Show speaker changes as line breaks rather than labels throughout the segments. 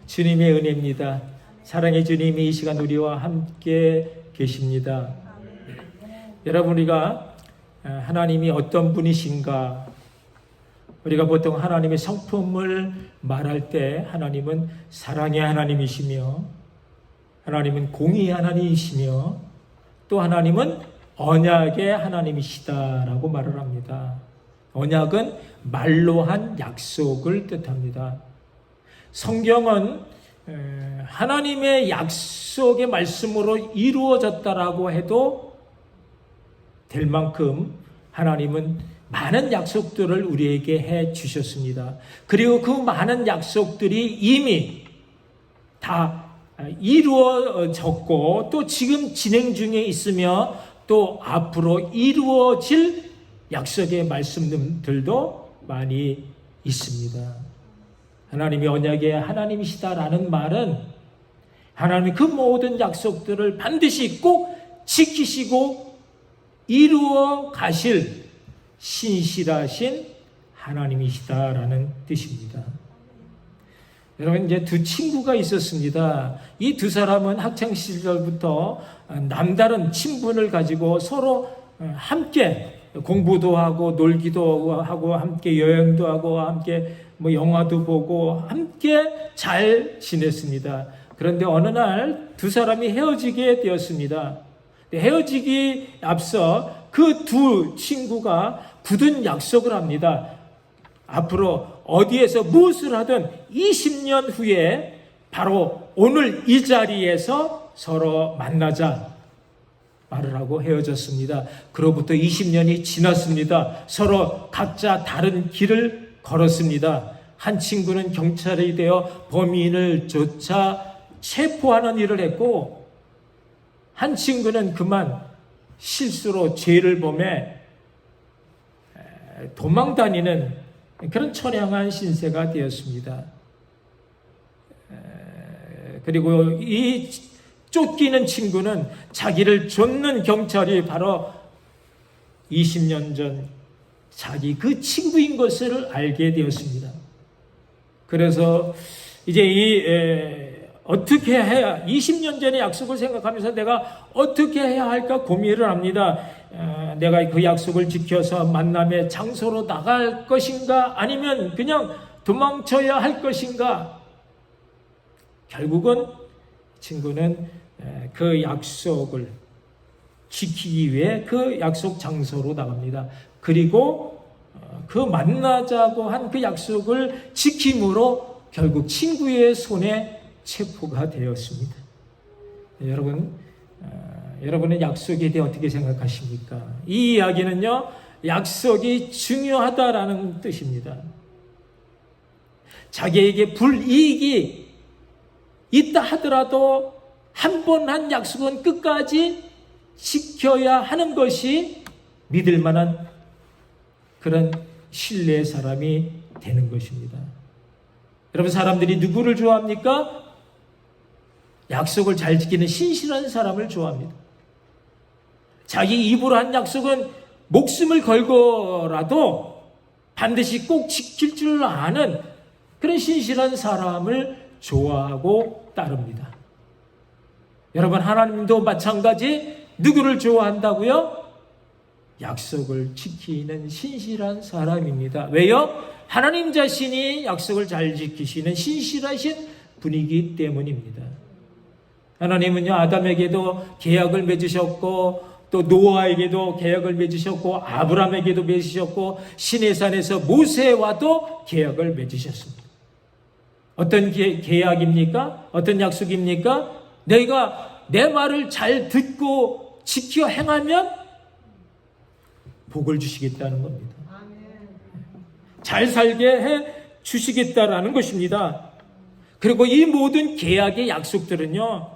주님의 은혜입니다. 사랑의 주님이 이 시간 우리와 함께 계십니다. 여러분, 우리가 하나님이 어떤 분이신가, 우리가 보통 하나님의 성품을 말할 때 하나님은 사랑의 하나님이시며, 하나님은 공의의 하나님이시며, 또 하나님은 언약의 하나님이시다라고 말을 합니다. 언약은 말로 한 약속을 뜻합니다. 성경은 하나님의 약속의 말씀으로 이루어졌다라고 해도 될 만큼 하나님은 많은 약속들을 우리에게 해 주셨습니다. 그리고 그 많은 약속들이 이미 다 이루어졌고 또 지금 진행 중에 있으며 또 앞으로 이루어질 약속의 말씀들도 많이 있습니다. 하나님이 언약의 하나님이시다라는 말은 하나님이 그 모든 약속들을 반드시 꼭 지키시고 이루어 가실 신실하신 하나님이시다라는 뜻입니다. 여러분, 이제 두 친구가 있었습니다. 이 두 사람은 학창 시절부터 남다른 친분을 가지고 서로 함께 공부도 하고 놀기도 하고 함께 여행도 하고 함께 영화도 보고 함께 잘 지냈습니다. 그런데 어느 날 두 사람이 헤어지게 되었습니다. 헤어지기 앞서 그 두 친구가 굳은 약속을 합니다. 앞으로 어디에서 무엇을 하든 20년 후에 바로 오늘 이 자리에서 서로 만나자 말을 하고 헤어졌습니다. 그로부터 20년이 지났습니다. 서로 각자 다른 길을 걸었습니다. 한 친구는 경찰이 되어 범인을 쫓아 체포하는 일을 했고, 한 친구는 그만 실수로 죄를 범해 도망다니는 그런 처량한 신세가 되었습니다. 그리고 이 쫓기는 친구는 자기를 쫓는 경찰이 바로 20년 전 자기 그 친구인 것을 알게 되었습니다. 그래서 이제 어떻게 해야, 20년 전의 약속을 생각하면서 내가 어떻게 해야 할까 고민을 합니다. 내가 그 약속을 지켜서 만남의 장소로 나갈 것인가, 아니면 그냥 도망쳐야 할 것인가. 결국은 친구는 그 약속을 지키기 위해 그 약속 장소로 나갑니다. 그리고 그 만나자고 한 그 약속을 지킴으로 결국 친구의 손에 체포가 되었습니다. 여러분은 약속에 대해 어떻게 생각하십니까? 이 이야기는요, 약속이 중요하다라는 뜻입니다. 자기에게 불이익이 있다 하더라도 한 번 한 약속은 끝까지 지켜야 하는 것이 믿을 만한 그런 신뢰의 사람이 되는 것입니다. 여러분, 사람들이 누구를 좋아합니까? 약속을 잘 지키는 신실한 사람을 좋아합니다. 자기 입으로 한 약속은 목숨을 걸고라도 반드시 꼭 지킬 줄 아는 그런 신실한 사람을 좋아하고 따릅니다. 여러분, 하나님도 마찬가지 누구를 좋아한다고요? 약속을 지키는 신실한 사람입니다. 왜요? 하나님 자신이 약속을 잘 지키시는 신실하신 분이기 때문입니다. 하나님은요, 아담에게도 계약을 맺으셨고, 또 노아에게도 계약을 맺으셨고, 아브라함에게도 맺으셨고, 시내산에서 모세와도 계약을 맺으셨습니다. 어떤 계약입니까? 어떤 약속입니까? 너희가 내 말을 잘 듣고 지켜 행하면 복을 주시겠다는 겁니다. 잘 살게 해 주시겠다라는 것입니다. 그리고 이 모든 계약의 약속들은요,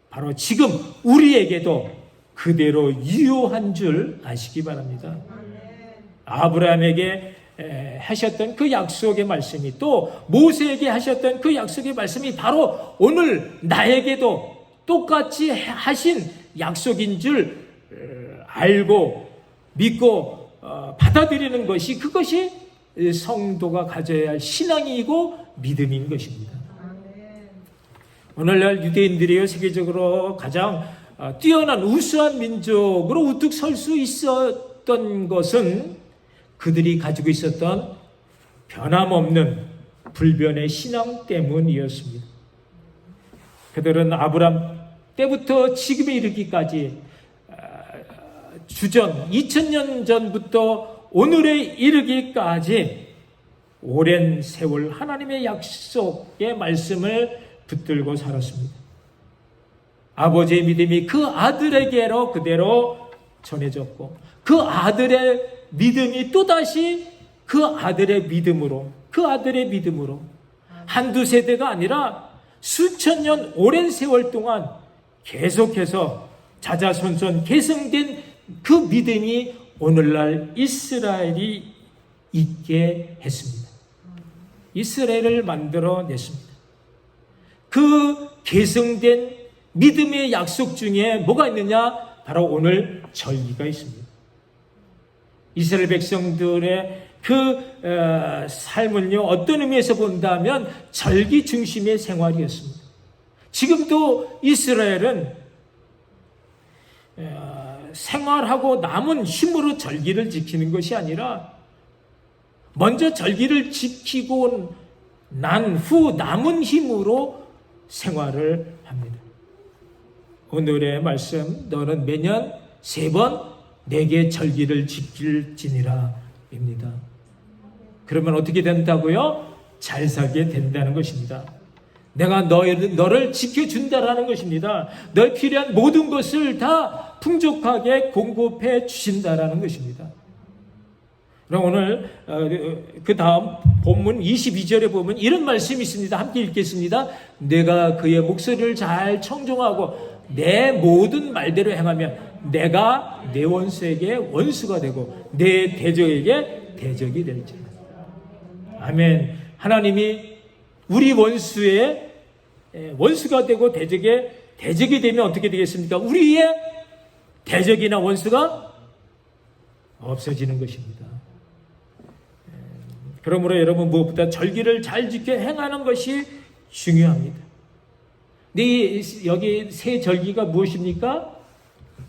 바로 지금 우리에게도 그대로 유효한 줄 아시기 바랍니다. 아브라함에게 하셨던 그 약속의 말씀이, 또 모세에게 하셨던 그 약속의 말씀이 바로 오늘 나에게도 똑같이 하신 약속인 줄 알고 믿고 받아들이는 것이, 그것이 성도가 가져야 할 신앙이고 믿음인 것입니다. 오늘날 유대인들이요 세계적으로 가장 뛰어난 우수한 민족으로 우뚝 설 수 있었던 것은 그들이 가지고 있었던 변함없는 불변의 신앙 때문이었습니다. 그들은 아브람 때부터 지금에 이르기까지 주전 2000년 전부터 오늘에 이르기까지 오랜 세월 하나님의 약속의 말씀을 붙들고 살았습니다. 아버지의 믿음이 그 아들에게로 그대로 전해졌고 그 아들의 믿음이 또다시 그 아들의 믿음으로 한두 세대가 아니라 수천 년 오랜 세월 동안 계속해서 자자손손 계승된 그 믿음이 오늘날 이스라엘이 있게 했습니다. 이스라엘을 만들어냈습니다. 그 계승된 믿음의 약속 중에 뭐가 있느냐? 바로 오늘 절기가 있습니다. 이스라엘 백성들의 그 삶은요, 어떤 의미에서 본다면 절기 중심의 생활이었습니다. 지금도 이스라엘은 생활하고 남은 힘으로 절기를 지키는 것이 아니라 먼저 절기를 지키고 난 후 남은 힘으로 생활을 합니다. 오늘의 말씀, 너는 매년 3번 내게 절기를 지킬지니라 입니다. 그러면 어떻게 된다고요? 잘 살게 된다는 것입니다. 내가 너를 지켜준다라는 것입니다. 널 필요한 모든 것을 다 풍족하게 공급해 주신다라는 것입니다. 그럼 오늘 그 다음 본문 22절에 보면 이런 말씀이 있습니다. 함께 읽겠습니다. 내가 그의 목소리를 잘 청종하고 내 모든 말대로 행하면 내가 내 원수에게 원수가 되고 내 대적에게 대적이 될지라. 아멘. 하나님이 우리 원수의 원수가 되고 대적이 되면 어떻게 되겠습니까? 우리의 대적이나 원수가 없어지는 것입니다. 그러므로 여러분 무엇보다 절기를 잘 지켜 행하는 것이 중요합니다. 근데 여기 세 절기가 무엇입니까?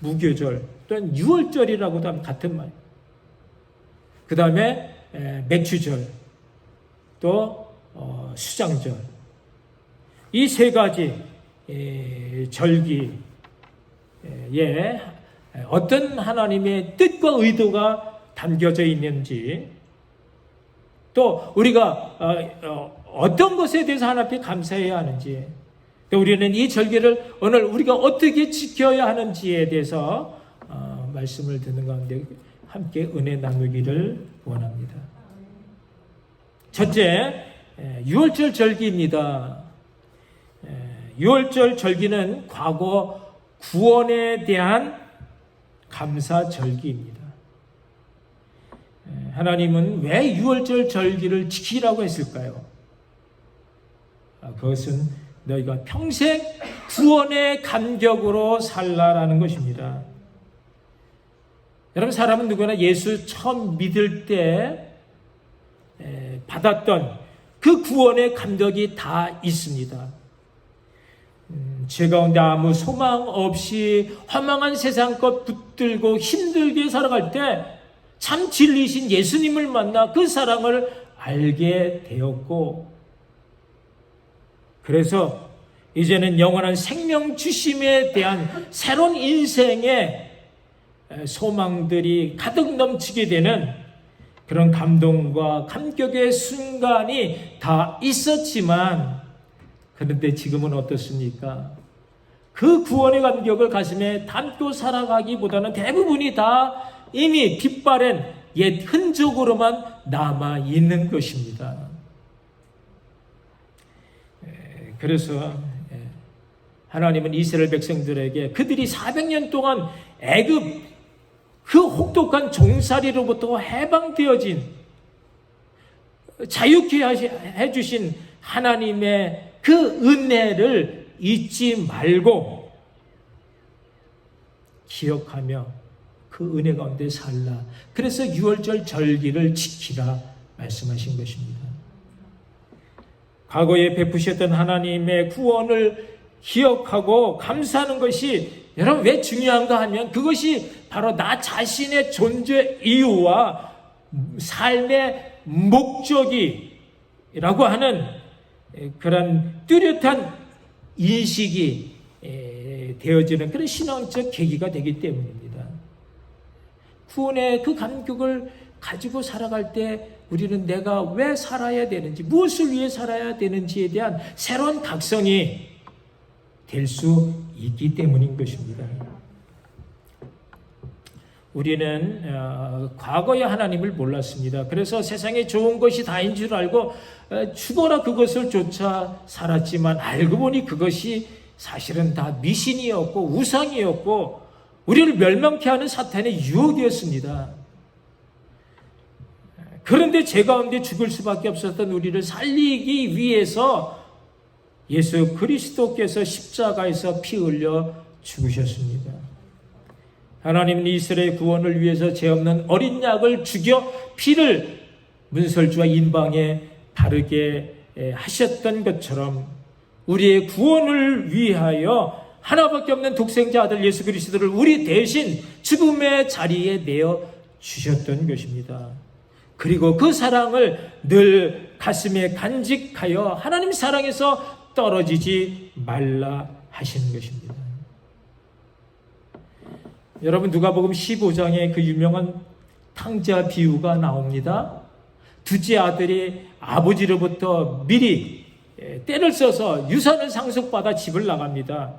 무교절 또는 유월절이라고도 하면 같은 말. 그 다음에 맥주절 또 수장절. 이 세 가지 절기에 어떤 하나님의 뜻과 의도가 담겨져 있는지 또 우리가 어떤 것에 대해서 하나님 앞에 감사해야 하는지 또 우리는 이 절기를 오늘 우리가 어떻게 지켜야 하는지에 대해서 말씀을 듣는 가운데 함께 은혜 나누기를 원합니다. 첫째, 유월절 절기입니다. 유월절 절기는 과거 구원에 대한 감사 절기입니다. 하나님은 왜 유월절 절기를 지키라고 했을까요? 그것은 너희가 평생 구원의 감격으로 살라라는 것입니다. 여러분, 사람은 누구나 예수 처음 믿을 때 받았던 그 구원의 감격이 다 있습니다. 죄 가운데 아무 소망 없이 허망한 세상 것 붙들고 힘들게 살아갈 때 참 진리신 예수님을 만나 그 사랑을 알게 되었고, 그래서 이제는 영원한 생명 주심에 대한 새로운 인생의 소망들이 가득 넘치게 되는 그런 감동과 감격의 순간이 다 있었지만, 그런데 지금은 어떻습니까? 그 구원의 감격을 가슴에 담고 살아가기보다는 대부분이 다 이미 뒷바랜 옛 흔적으로만 남아 있는 것입니다. 그래서 하나님은 이스라엘 백성들에게 그들이 400년 동안 애굽 그 혹독한 종살이로부터 해방되어진 자유케 해주신 하나님의 그 은혜를 잊지 말고 기억하며 그 은혜 가운데 살라. 그래서 유월절 절기를 지키라 말씀하신 것입니다. 과거에 베푸셨던 하나님의 구원을 기억하고 감사하는 것이 여러분 왜 중요한가 하면 그것이 바로 나 자신의 존재 이유와 삶의 목적이라고 하는 그런 뚜렷한 인식이 되어지는 그런 신앙적 계기가 되기 때문입니다. 구원의 그 감격을 가지고 살아갈 때 우리는 내가 왜 살아야 되는지, 무엇을 위해 살아야 되는지에 대한 새로운 각성이 될 수 있기 때문인 것입니다. 우리는 과거의 하나님을 몰랐습니다. 그래서 세상에 좋은 것이 다인 줄 알고 죽어라 그것을 쫓아 살았지만 알고 보니 그것이 사실은 다 미신이었고 우상이었고 우리를 멸망케 하는 사탄의 유혹이었습니다. 그런데 죄 가운데 죽을 수밖에 없었던 우리를 살리기 위해서 예수 그리스도께서 십자가에서 피 흘려 죽으셨습니다. 하나님은 이스라엘 구원을 위해서 죄 없는 어린 양을 죽여 피를 문설주와 인방에 바르게 하셨던 것처럼 우리의 구원을 위하여 하나밖에 없는 독생자 아들 예수 그리스도를 우리 대신 죽음의 자리에 내어 주셨던 것입니다. 그리고 그 사랑을 늘 가슴에 간직하여 하나님 사랑에서 떨어지지 말라 하시는 것입니다. 여러분 누가복음 15장에 그 유명한 탕자 비유가 나옵니다. 둘째 아들이 아버지로부터 미리 때를 써서 유산을 상속받아 집을 나갑니다.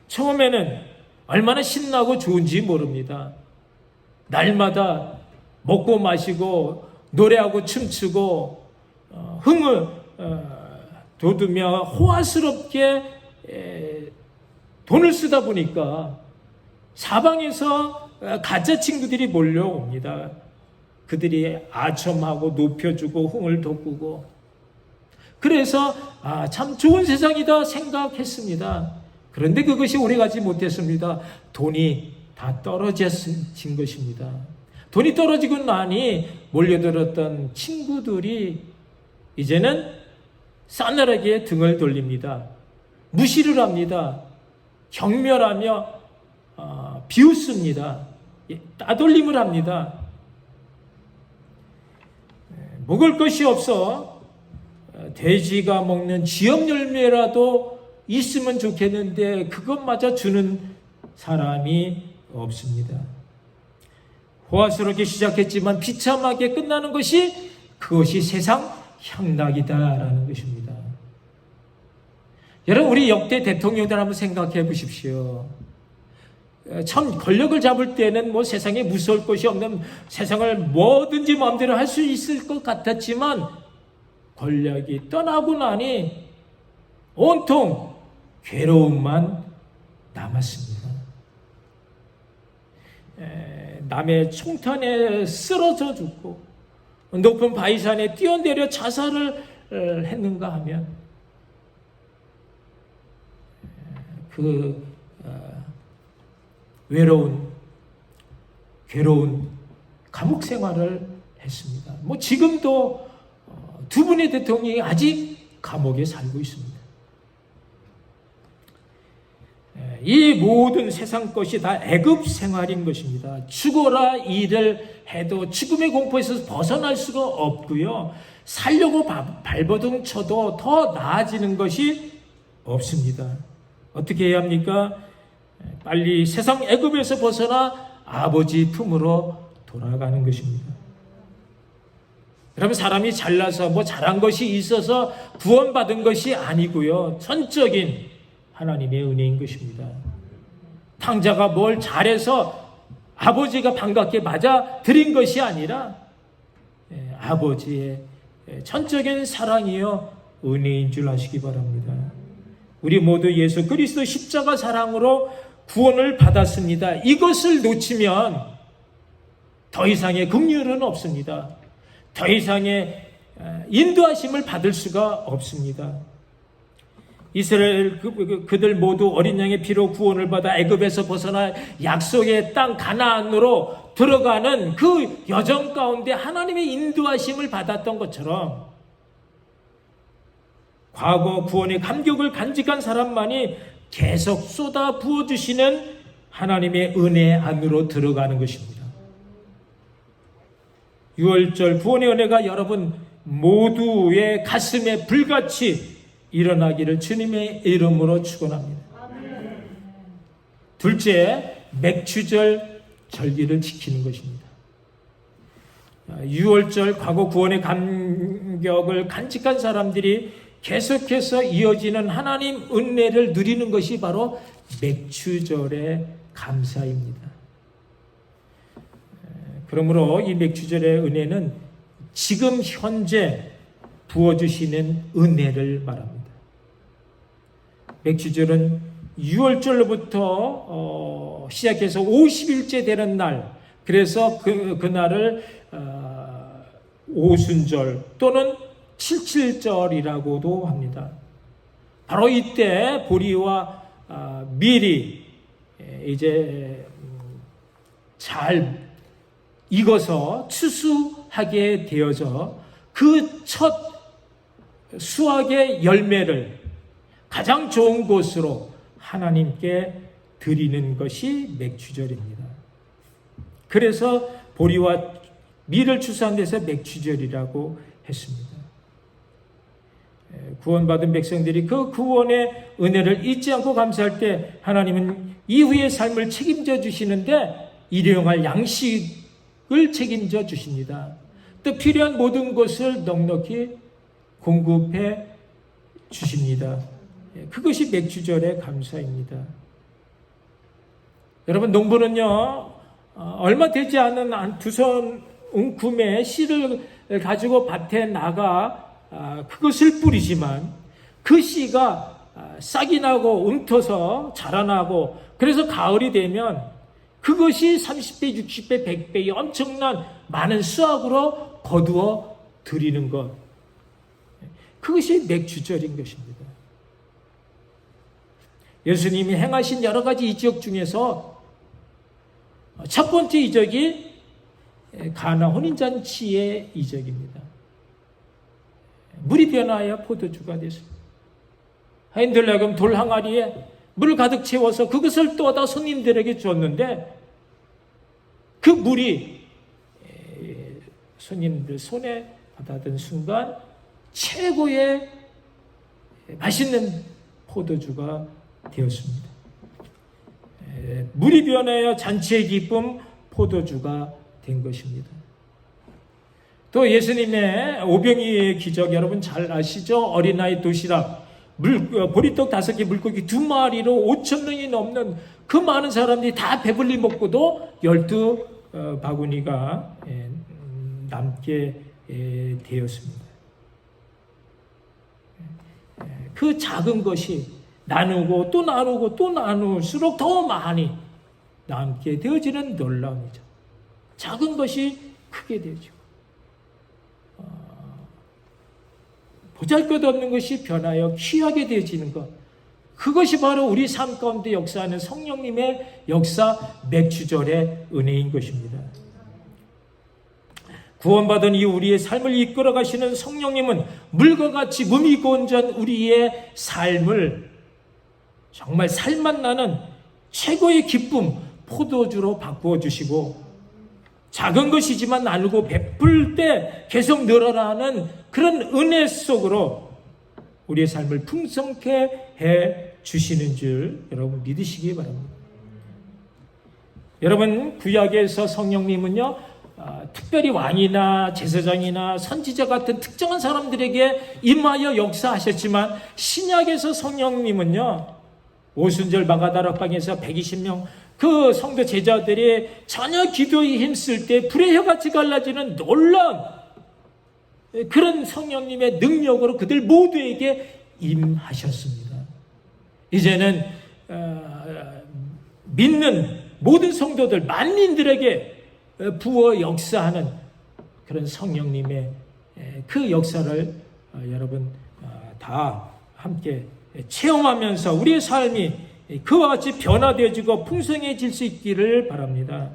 처음에는 얼마나 신나고 좋은지 모릅니다. 날마다 먹고 마시고 노래하고 춤추고 흥을 돋우며 호화스럽게 돈을 쓰다 보니까 사방에서 가짜 친구들이 몰려옵니다. 그들이 아첨하고 높여주고 흥을 돋구고 그래서 참 좋은 세상이다 생각했습니다. 그런데 그것이 오래가지 못했습니다. 돈이 다 떨어진 것입니다. 돈이 떨어지고 나니 몰려들었던 친구들이 이제는 싸늘하게 등을 돌립니다. 무시를 합니다. 경멸하며 비웃습니다. 따돌림을 합니다. 먹을 것이 없어 돼지가 먹는 쥐염 열매라도 있으면 좋겠는데 그것마저 주는 사람이 없습니다. 호화스럽게 시작했지만 비참하게 끝나는 것이 그것이 세상 향락이다라는 것입니다. 여러분 우리 역대 대통령들 한번 생각해 보십시오. 참 권력을 잡을 때는 뭐 세상에 무서울 것이 없는 세상을 뭐든지 마음대로 할 수 있을 것 같았지만 권력이 떠나고 나니 온통 괴로움만 남았습니다. 남의 총탄에 쓰러져 죽고 높은 바위산에 뛰어내려 자살을 했는가 하면 그 괴로운 감옥 생활을 했습니다. 뭐 지금도 두 분의 대통령이 아직 감옥에 살고 있습니다. 이 모든 세상 것이 다 애굽 생활인 것입니다. 죽어라 일을 해도 죽음의 공포에서 벗어날 수가 없고요. 살려고 발버둥 쳐도 더 나아지는 것이 없습니다. 어떻게 해야 합니까? 빨리 세상 애굽에서 벗어나 아버지 품으로 돌아가는 것입니다. 여러분 사람이 잘나서 뭐 잘한 것이 있어서 구원받은 것이 아니고요. 전적인 하나님의 은혜인 것입니다. 탕자가 뭘 잘해서 아버지가 반갑게 맞아 드린 것이 아니라 아버지의 전적인 사랑이요 은혜인 줄 아시기 바랍니다. 우리 모두 예수 그리스도 십자가 사랑으로 구원을 받았습니다. 이것을 놓치면 더 이상의 긍휼은 없습니다. 더 이상의 인도하심을 받을 수가 없습니다. 이스라엘 그들 모두 어린 양의 피로 구원을 받아 애굽에서 벗어나 약속의 땅 가나안으로 들어가는 그 여정 가운데 하나님의 인도하심을 받았던 것처럼 과거 구원의 감격을 간직한 사람만이 계속 쏟아 부어주시는 하나님의 은혜 안으로 들어가는 것입니다. 6월절 구원의 은혜가 여러분 모두의 가슴에 불같이 일어나기를 주님의 이름으로 축원합니다. 둘째, 맥추절 절기를 지키는 것입니다. 6월절 과거 구원의 감격을 간직한 사람들이 계속해서 이어지는 하나님 은혜를 누리는 것이 바로 맥추절의 감사입니다. 그러므로 이 맥추절의 은혜는 지금 현재 부어주시는 은혜를 말합니다. 맥추절은 6월절로부터 시작해서 50일째 되는 날, 그래서 그날을 오순절 또는 칠칠절이라고도 합니다. 바로 이때 보리와 밀이 이제 잘 익어서 추수하게 되어져 그 첫 수확의 열매를 가장 좋은 곳으로 하나님께 드리는 것이 맥추절입니다. 그래서 보리와 밀을 추수한 데서 맥추절이라고 했습니다. 구원받은 백성들이 그 구원의 은혜를 잊지 않고 감사할 때 하나님은 이후의 삶을 책임져 주시는데 일용할 양식을 책임져 주십니다. 또 필요한 모든 것을 넉넉히 공급해 주십니다. 그것이 맥추절의 감사입니다. 여러분, 농부는요 얼마 되지 않은 두 손 웅큼의 씨를 가지고 밭에 나가 그것을 뿌리지만 그 씨가 싹이 나고 움터서 자라나고 그래서 가을이 되면 그것이 30배, 60배, 100배의 엄청난 많은 수확으로 거두어 드리는 것, 그것이 맥추절인 것입니다. 예수님이 행하신 여러 가지 이적 중에서 첫 번째 이적이 가나 혼인잔치의 이적입니다. 물이 변하여 포도주가 됐습니다. 하인들에게 돌 항아리에 물을 가득 채워서 그것을 떠다 손님들에게 줬는데 그 물이 손님들 손에 받아든 순간 최고의 맛있는 포도주가 되었습니다. 물이 변하여 잔치의 기쁨 포도주가 된 것입니다. 또 예수님의 오병이의 기적 여러분 잘 아시죠? 어린아이 도시락, 보리떡 5개, 물고기 2마리로 5,000명이 넘는 그 많은 사람들이 다 배불리 먹고도 12바구니가 남게 되었습니다. 그 작은 것이 나누고 또 나누고 또 나눌수록 더 많이 남게 되어지는 놀라움이죠. 작은 것이 크게 되죠. 보잘것없는 것이 변하여 귀하게 되어지는 것, 그것이 바로 우리 삶 가운데 역사하는 성령님의 역사 맥추절의 은혜인 것입니다. 구원받은 이후 우리의 삶을 이끌어 가시는 성령님은 물과 같이 무미건조한 우리의 삶을 정말 살맛 나는 최고의 기쁨 포도주로 바꾸어 주시고, 작은 것이지만 나누고 베풀 때 계속 늘어나는 그런 은혜 속으로 우리의 삶을 풍성케 해 주시는 줄 여러분 믿으시기 바랍니다. 여러분, 구약에서 성령님은요 특별히 왕이나 제사장이나 선지자 같은 특정한 사람들에게 임하여 역사하셨지만, 신약에서 성령님은요 오순절 마가다락방에서 120명 그 성도 제자들이 전혀 기도에 힘쓸 때 불의 혀같이 갈라지는 놀라운 그런 성령님의 능력으로 그들 모두에게 임하셨습니다. 이제는 믿는 모든 성도들 만민들에게 부어 역사하는 그런 성령님의 그 역사를 여러분 다 함께 체험하면서 우리의 삶이 그와 같이 변화되어지고 풍성해질 수 있기를 바랍니다.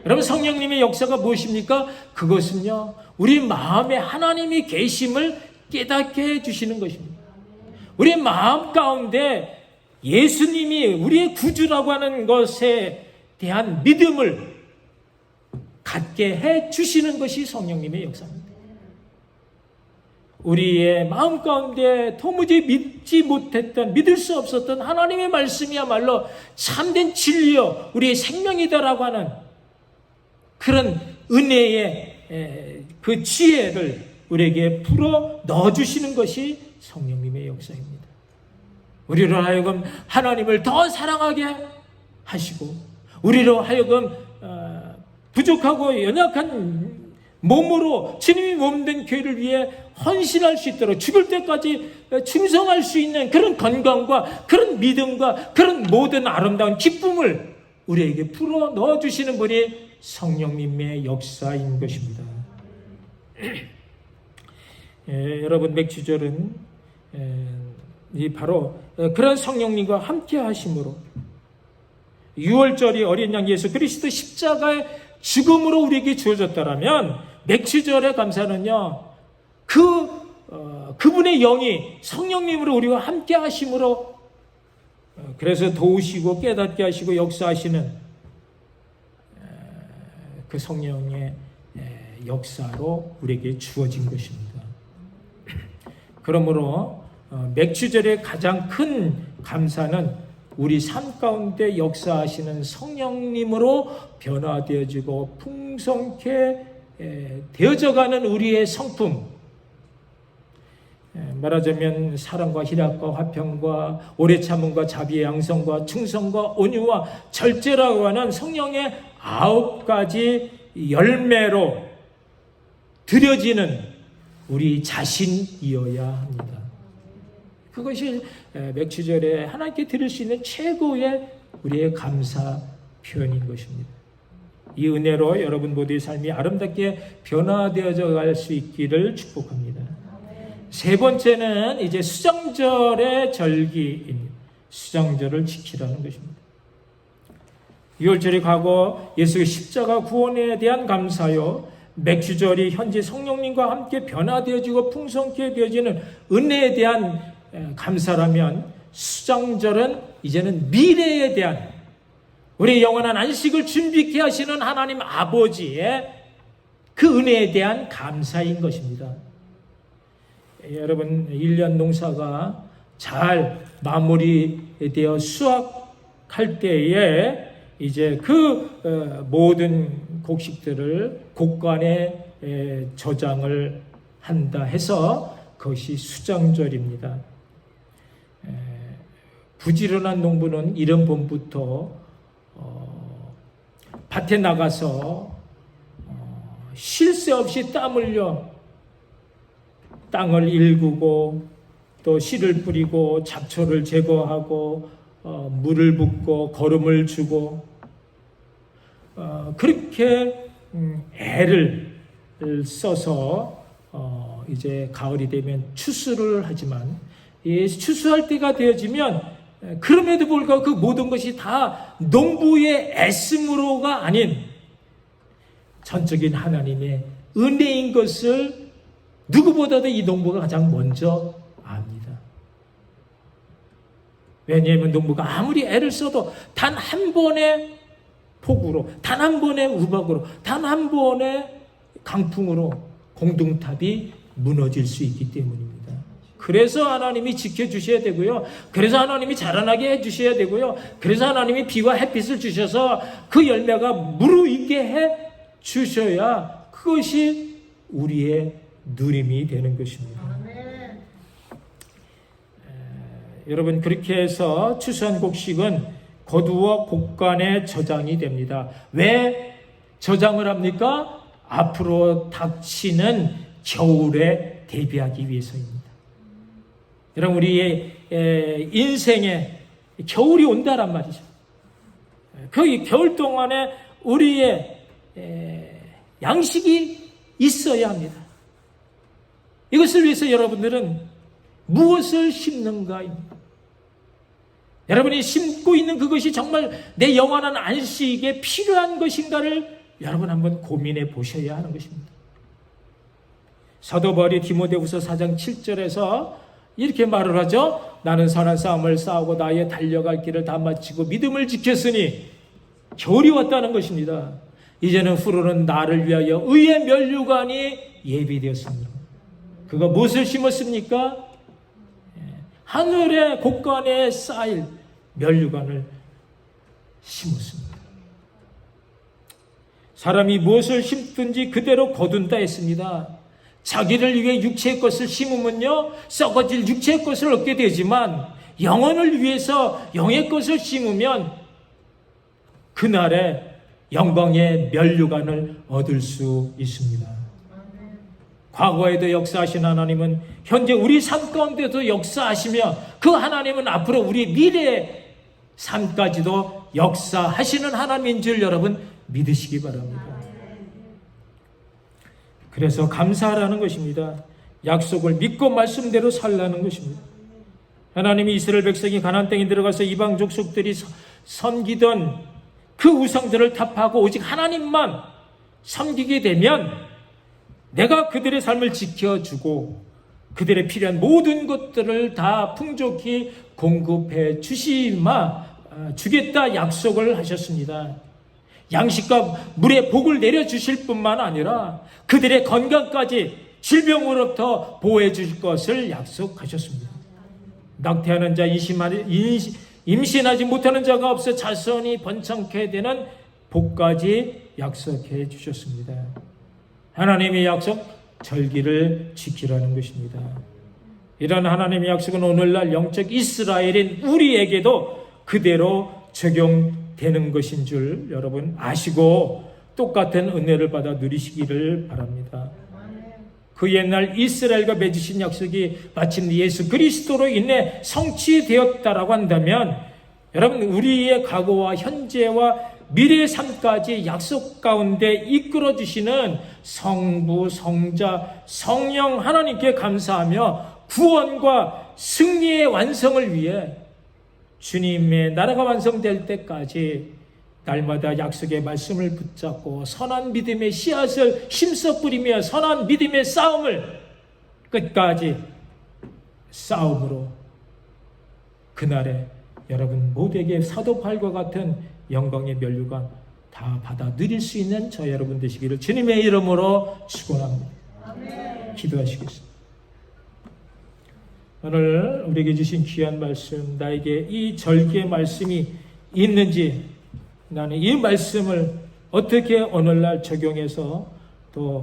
여러분, 성령님의 역사가 무엇입니까? 그것은요 우리 마음에 하나님이 계심을 깨닫게 해주시는 것입니다. 우리의 마음 가운데 예수님이 우리의 구주라고 하는 것에 대한 믿음을 갖게 해 주시는 것이 성령님의 역사입니다. 우리의 마음 가운데 도무지 믿지 못했던, 믿을 수 없었던 하나님의 말씀이야말로 참된 진리요, 우리의 생명이다라고 하는 그런 은혜의 그 지혜를 우리에게 풀어 넣어주시는 것이 성령님의 역사입니다. 우리로 하여금 하나님을 더 사랑하게 하시고, 우리로 하여금 부족하고 연약한 몸으로 주님이 몸된 교회를 위해 헌신할 수 있도록 죽을 때까지 충성할 수 있는 그런 건강과 그런 믿음과 그런 모든 아름다운 기쁨을 우리에게 풀어 넣어주시는 분이 성령님의 역사인 것입니다. 여러분, 맥주절은 바로 그런 성령님과 함께 하심으로 6월절이 어린 양 예수 그리스도 십자가의 죽음으로 우리에게 주어졌다라면 맥주절의 감사는요, 그분의 영이 성령님으로 우리와 함께 하심으로, 그래서 도우시고 깨닫게 하시고 역사하시는 그 성령의 역사로 우리에게 주어진 것입니다. 그러므로 맥주절의 가장 큰 감사는 우리 삶 가운데 역사하시는 성령님으로 변화되어지고 풍성케 되어져가는 우리의 성품, 말하자면 사랑과 희락과 화평과 오래 참음과 자비의 양성과 충성과 온유와 절제라고 하는 성령의 9가지 열매로 드려지는 우리 자신이어야 합니다. 그것이 맥주절에 하나님께 드릴 수 있는 최고의 우리의 감사 표현인 것입니다. 이 은혜로 여러분 모두의 삶이 아름답게 변화되어져 갈 수 있기를 축복합니다. 세 번째는 이제 수장절의 절기입니다. 수장절을 지키라는 것입니다. 6월절이 가고 예수의 십자가 구원에 대한 감사요, 맥주절이 현재 성령님과 함께 변화되어지고 풍성케 되어지는 은혜에 대한 감사라면, 수장절은 이제는 미래에 대한 우리 영원한 안식을 준비케 하시는 하나님 아버지의 그 은혜에 대한 감사인 것입니다. 여러분, 1년 농사가 잘 마무리되어 수확할 때에 이제 그 모든 곡식들을 곡간에 저장을 한다 해서 그것이 수장절입니다. 부지런한 농부는 이른 봄부터 밭에 나가서 쉴 새 없이 땀 흘려 땅을 일구고 또 씨를 뿌리고 잡초를 제거하고 물을 붓고 거름을 주고 그렇게 애를 써서 이제 가을이 되면 추수를 하지만, 추수할 때가 되어지면 그럼에도 불구하고 그 모든 것이 다 농부의 애씀으로가 아닌 전적인 하나님의 은혜인 것을 누구보다도 이 농부가 가장 먼저 압니다. 왜냐하면 농부가 아무리 애를 써도 단 한 번의 폭우로, 단 한 번의 우박으로, 단 한 번의 강풍으로 공동탑이 무너질 수 있기 때문입니다. 그래서 하나님이 지켜주셔야 되고요. 그래서 하나님이 자라나게 해주셔야 되고요. 그래서 하나님이 비와 햇빛을 주셔서 그 열매가 무르익게 해주셔야 그것이 우리의 누림이 되는 것입니다. 여러분, 그렇게 해서 추수한 곡식은 거두어 곡간에 저장이 됩니다. 왜 저장을 합니까? 앞으로 닥치는 겨울에 대비하기 위해서입니다. 여러분, 우리의 인생에 겨울이 온다란 말이죠. 그 겨울 동안에 우리의 양식이 있어야 합니다. 이것을 위해서 여러분들은 무엇을 심는가입니다. 여러분이 심고 있는 그것이 정말 내 영원한 안식에 필요한 것인가를 여러분 한번 고민해 보셔야 하는 것입니다. 사도 바울이 디모데후서 4장 7절에서 이렇게 말을 하죠. 나는 선한 싸움을 싸우고 나의 달려갈 길을 다 마치고 믿음을 지켰으니 겨울이 왔다는 것입니다. 이제는 후로는 나를 위하여 의의 면류관이 예비되었습니다. 그가 무엇을 심었습니까? 하늘의 곳간에 쌓일 면류관을 심었습니다. 사람이 무엇을 심든지 그대로 거둔다 했습니다. 자기를 위해 육체의 것을 심으면요, 썩어질 육체의 것을 얻게 되지만 영혼을 위해서 영의 것을 심으면 그날에 영광의 면류관을 얻을 수 있습니다. 과거에도 역사하신 하나님은 현재 우리 삶 가운데도 역사하시며 그 하나님은 앞으로 우리 미래의 삶까지도 역사하시는 하나님인 줄 여러분 믿으시기 바랍니다. 그래서 감사하라는 것입니다. 약속을 믿고 말씀대로 살라는 것입니다. 하나님이 이스라엘 백성이 가나안 땅에 들어가서 이방 족속들이 섬기던 그 우상들을 타파하고 오직 하나님만 섬기게 되면 내가 그들의 삶을 지켜주고 그들의 필요한 모든 것들을 다 풍족히 공급해 주겠다 약속을 하셨습니다. 양식과 물의 복을 내려주실 뿐만 아니라 그들의 건강까지 질병으로부터 보호해 주실 것을 약속하셨습니다. 낙태하는 자, 임신하지 못하는 자가 없어 자손이 번창케 되는 복까지 약속해 주셨습니다. 하나님의 약속, 절기를 지키라는 것입니다. 이런 하나님의 약속은 오늘날 영적 이스라엘인 우리에게도 그대로 적용되는 것인 줄 여러분 아시고 똑같은 은혜를 받아 누리시기를 바랍니다. 그 옛날 이스라엘과 맺으신 약속이 마침 예수 그리스도로 인해 성취되었다라고 한다면 여러분 우리의 과거와 현재와 미래의 삶까지 약속 가운데 이끌어 주시는 성부, 성자, 성령 하나님께 감사하며 구원과 승리의 완성을 위해 주님의 나라가 완성될 때까지 날마다 약속의 말씀을 붙잡고 선한 믿음의 씨앗을 힘써 뿌리며 선한 믿음의 싸움을 끝까지 싸움으로 그날에 여러분 모두에게 사도 바울과 같은 영광의 면류관 다 받아 누릴 수 있는 저 여러분 되시기를 주님의 이름으로 축원합니다. 기도하시겠습니다. 오늘 우리에게 주신 귀한 말씀, 나에게 이 절기의 말씀이 있는지 나는 이 말씀을 어떻게 오늘날 적용해서 또